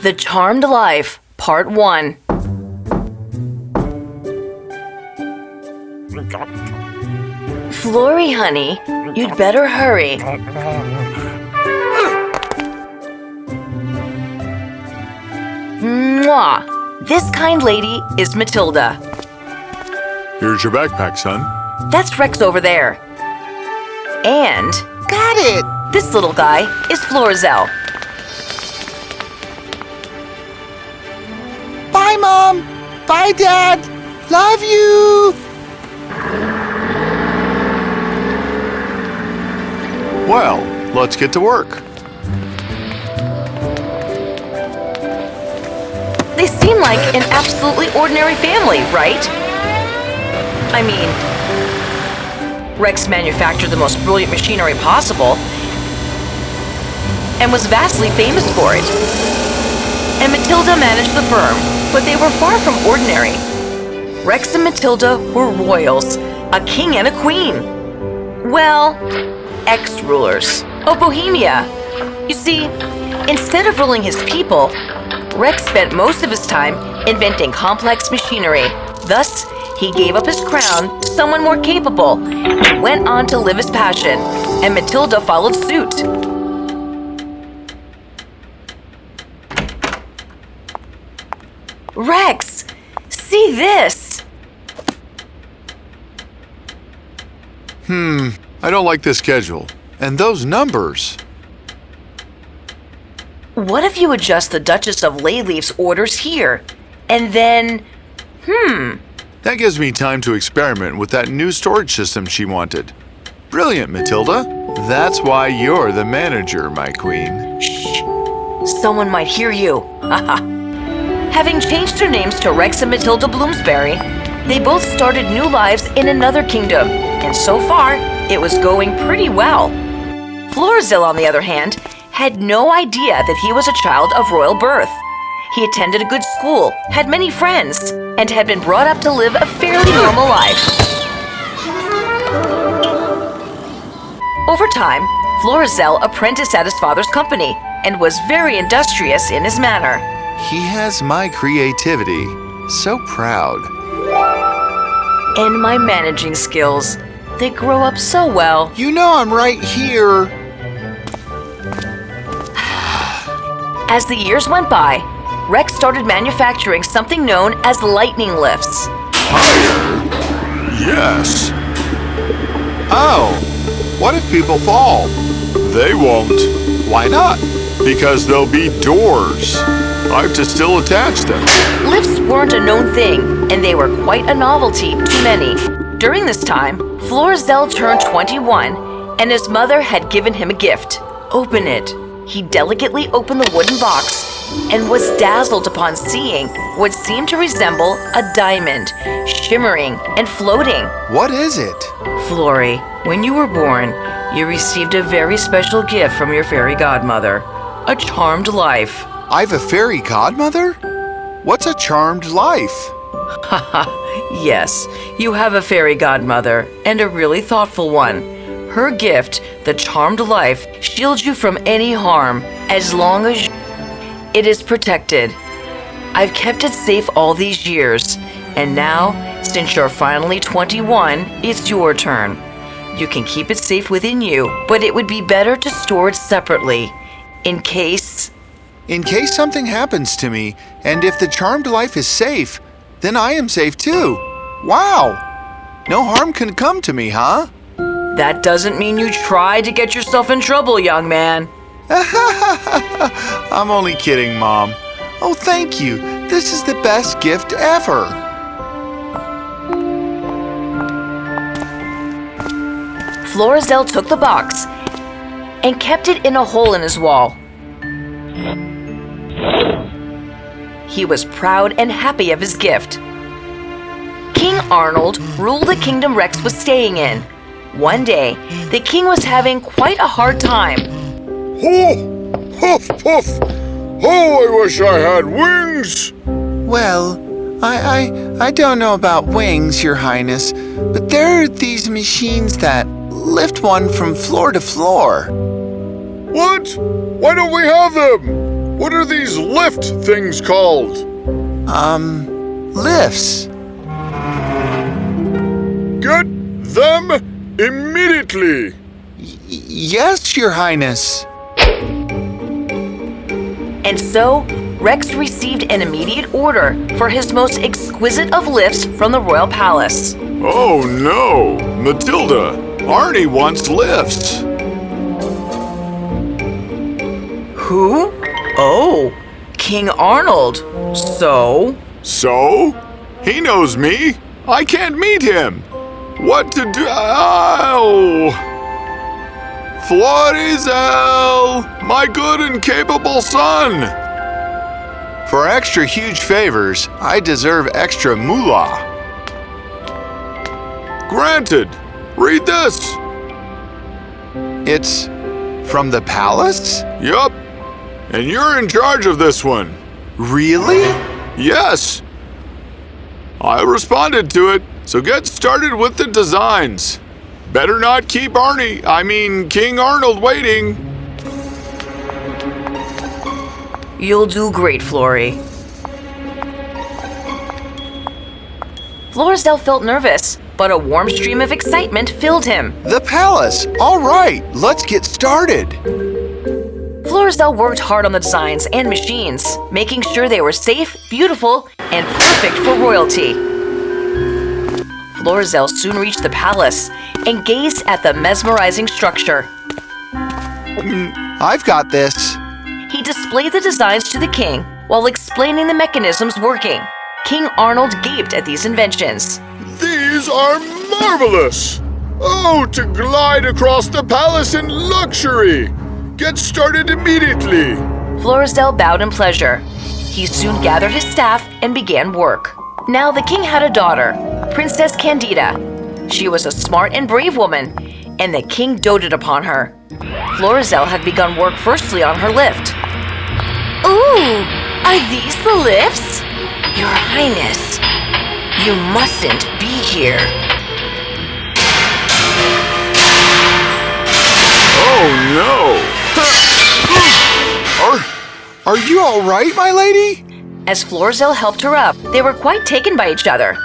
The Charmed Life, Part 1. Flory, honey, you'd better hurry. Mwah! This kind lady is Matilda. Here's your backpack, son. That's Rex over there. And Got it! this little guy is Florizel. Bye, Mom! Bye, Dad! Love you! Well, let's get to work. They seem like an absolutely ordinary family, right? I mean, Rex manufactured the most brilliant machinery possible and was vastly famous for it. And Matilda managed the firm, but they were far from ordinary. Rex and Matilda were royals, a king and a queen. Well, ex-rulers of Bohemia. You see, instead of ruling his people, Rex spent most of his time inventing complex machinery. Thus, he gave up his crown to someone more capable and went on to live his passion, and Matilda followed suit. Rex, see this! I don't like this schedule. And those numbers. What if you adjust the Duchess of Layleaf's orders here? And then, That gives me time to experiment with that new storage system she wanted. Brilliant, Matilda. That's why you're the manager, my queen. someone might hear you. Having changed their names to Rex and Matilda Bloomsbury, they both started new lives in another kingdom, and so far, it was going pretty well. Florizel, on the other hand, had no idea that he was a child of royal birth. He attended a good school, had many friends, and had been brought up to live a fairly normal life. Over time, Florizel apprenticed at his father's company and was very industrious in his manner. He has my creativity. So proud. And my managing skills. They grow up so well. You know I'm right here. As the years went by, Rex started manufacturing something known as lightning lifts. Higher? Yes. Oh, what if people fall? They won't. Why not? Because there'll be doors. I have to still attach them. Lifts weren't a known thing, and they were quite a novelty to many. During this time, Florizel turned 21, and his mother had given him a gift. Open it. He delicately opened the wooden box and was dazzled upon seeing what seemed to resemble a diamond, shimmering and floating. What is it? Flory, when you were born, you received a very special gift from your fairy godmother, a charmed life. I've a fairy godmother? What's a charmed life? Haha, yes, you have a fairy godmother, and a really thoughtful one. Her gift, the charmed life, shields you from any harm as long as it is protected. I've kept it safe all these years, and now, since you're finally 21, it's your turn. You can keep it safe within you, but it would be better to store it separately, in case something happens to me, and if the charmed life is safe, then I am safe too. Wow! No harm can come to me, huh? That doesn't mean you try to get yourself in trouble, young man. I'm only kidding, Mom. Oh, thank you. This is the best gift ever. Florizel took the box and kept it in a hole in his wall. He was proud and happy of his gift. King Arnold ruled the kingdom Rex was staying in. One day, the king was having quite a hard time. Oh, huff, puff. Oh, I wish I had wings. Well, I don't know about wings, Your Highness, but there are these machines that lift one from floor to floor. What? Why don't we have them? What are these lift things called? Lifts. Get them immediately! Yes, Your Highness. And so, Rex received an immediate order for his most exquisite of lifts from the royal palace. Oh no! Matilda, Arnie wants lifts. Who? Oh, King Arnold. So? So? He knows me. I can't meet him. What to do? Oh! Florizel, my good and capable son. For extra huge favors, I deserve extra moolah. Granted. Read this. It's from the palace? Yup. And you're in charge of this one. Really? Yes. I responded to it, so get started with the designs. Better not keep King Arnold waiting. You'll do great, Flory. Florizel felt nervous, but a warm stream of excitement filled him. The palace. All right, let's get started. Florizel worked hard on the designs and machines, making sure they were safe, beautiful, and perfect for royalty. Florizel soon reached the palace and gazed at the mesmerizing structure. I've got this. He displayed the designs to the king while explaining the mechanisms working. King Arnold gaped at these inventions. These are marvelous! Oh, to glide across the palace in luxury! Get started immediately! Florizel bowed in pleasure. He soon gathered his staff and began work. Now the king had a daughter, Princess Candida. She was a smart and brave woman, and the king doted upon her. Florizel had begun work firstly on her lift. Ooh, are these the lifts? Your Highness, you mustn't be here. Oh no! Are you all right, my lady? As Florizel helped her up, they were quite taken by each other.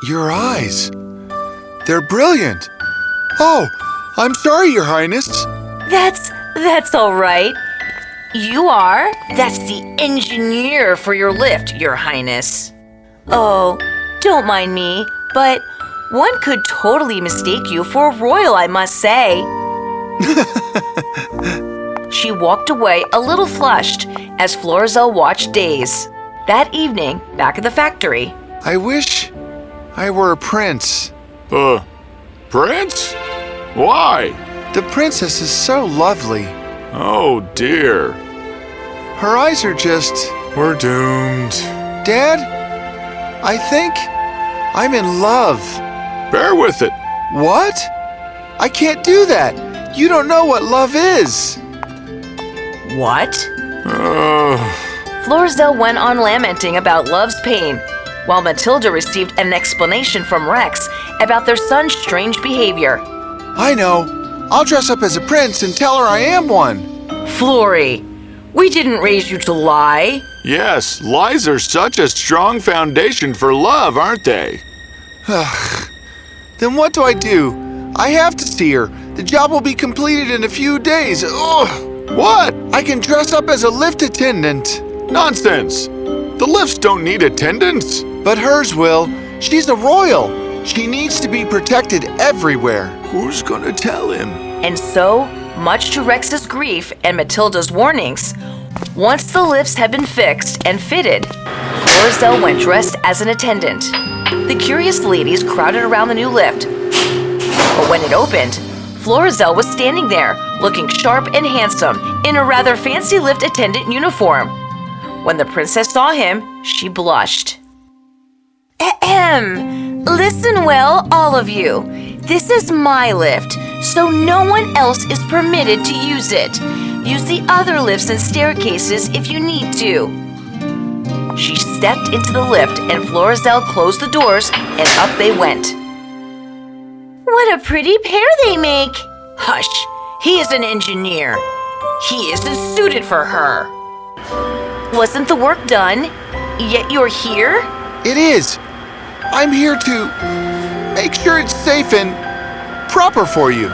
Your eyes. They're brilliant. Oh, I'm sorry, Your Highness. That's all right. You are? That's the engineer for your lift, Your Highness. Oh, don't mind me, but one could totally mistake you for a royal, I must say. She walked away a little flushed as Florizel watched Days. That evening, back at the factory. I wish I were a prince. Prince? Why? The princess is so lovely. Oh dear. Her eyes are just... We're doomed. Dad, I think I'm in love. Bear with it. What? I can't do that. You don't know what love is. What? Florizel went on lamenting about love's pain, while Matilda received an explanation from Rex about their son's strange behavior. I know. I'll dress up as a prince and tell her I am one. Flory, we didn't raise you to lie. Yes, lies are such a strong foundation for love, aren't they? Then what do? I have to see her. The job will be completed in a few days. Ugh. What? I can dress up as a lift attendant. Nonsense. The lifts don't need attendants. But hers will. She's a royal. She needs to be protected everywhere. Who's gonna tell him? And so, much to Rex's grief and Matilda's warnings, once the lifts had been fixed and fitted, Florizel went dressed as an attendant. The curious ladies crowded around the new lift. But when it opened, Florizel was standing there, looking sharp and handsome in a rather fancy lift attendant uniform. When the princess saw him, she blushed. Ahem! Listen well, all of you. This is my lift, so no one else is permitted to use it. Use the other lifts and staircases if you need to. She stepped into the lift and Florizel closed the doors and up they went. What a pretty pair they make! Hush, he is an engineer. He isn't suited for her. Wasn't the work done? Yet you're here? It is. I'm here to make sure it's safe and proper for you.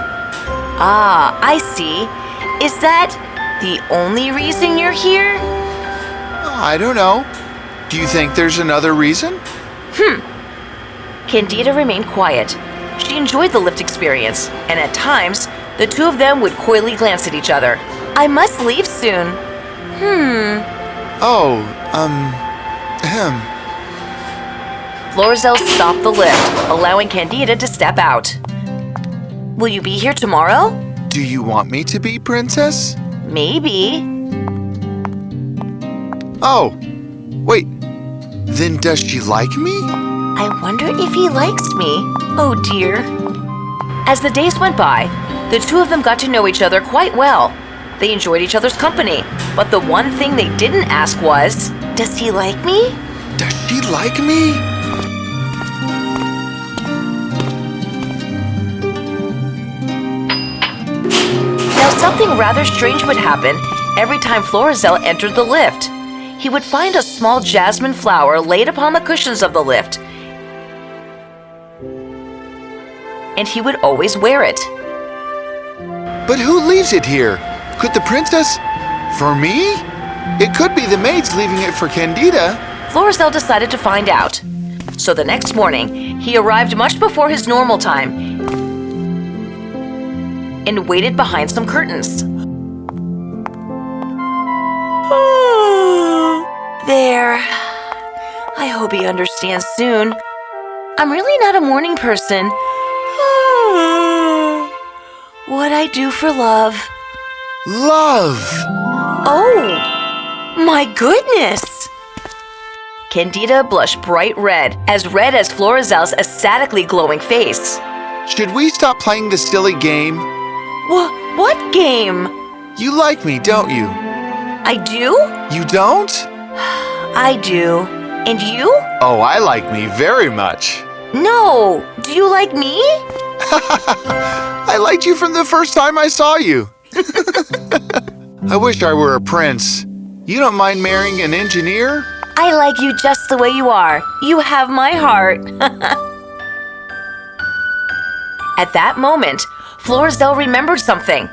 Ah, I see. Is that the only reason you're here? I don't know. Do you think there's another reason? Candida remained quiet. She enjoyed the lift experience, and at times, the two of them would coyly glance at each other. I must leave soon. Oh, Florizel stopped the lift, allowing Candida to step out. Will you be here tomorrow? Do you want me to be, Princess? Maybe. Oh, wait. Then does she like me? I wonder if he likes me. Oh dear. As the days went by, the two of them got to know each other quite well. They enjoyed each other's company, but the one thing they didn't ask was, does he like me? Does she like me? Now something rather strange would happen every time Florizel entered the lift. He would find a small jasmine flower laid upon the cushions of the lift, and he would always wear it. But who leaves it here? Could the princess? For me? It could be the maids leaving it for Candida. Florizel decided to find out. So the next morning, he arrived much before his normal time and waited behind some curtains. There. I hope he understands soon. I'm really not a morning person. What I do for love. Love! Oh, my goodness! Candida blushed bright red as Florizel's ecstatically glowing face. Should we stop playing this silly game? What game? You like me, don't you? I do? You don't? I do. And you? Oh, I like me very much. No! Do you like me? I liked you from the first time I saw you. I wish I were a prince. You don't mind marrying an engineer? I like you just the way you are. You have my heart. At that moment, Florizel remembered something.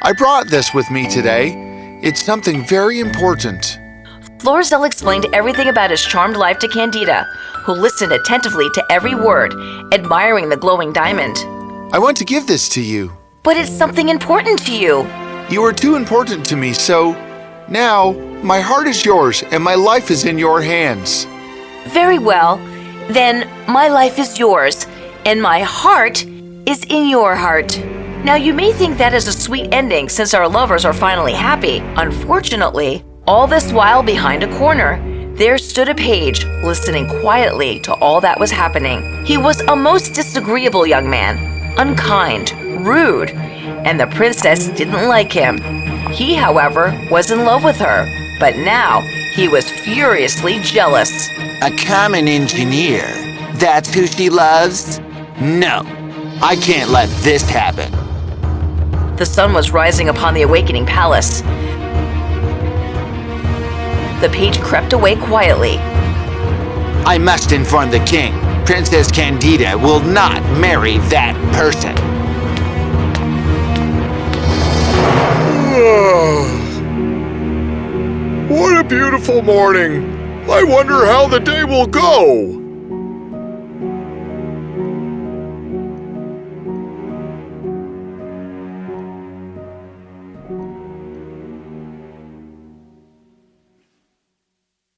I brought this with me today. It's something very important. Florizel explained everything about his charmed life to Candida, who listened attentively to every word, admiring the glowing diamond. I want to give this to you. But it's something important to you. You are too important to me, so now my heart is yours and my life is in your hands. Very well. Then my life is yours, and my heart is in your heart. Now you may think that is a sweet ending since our lovers are finally happy. Unfortunately, all this while behind a corner, there stood a page listening quietly to all that was happening. He was a most disagreeable young man, unkind, rude, and the princess didn't like him. He, however, was in love with her, but now he was furiously jealous. A common engineer? That's who she loves? No, I can't let this happen. The sun was rising upon the awakening palace. The page crept away quietly. I must inform the king. Princess Candida will not marry that person. What a beautiful morning. I wonder how the day will go.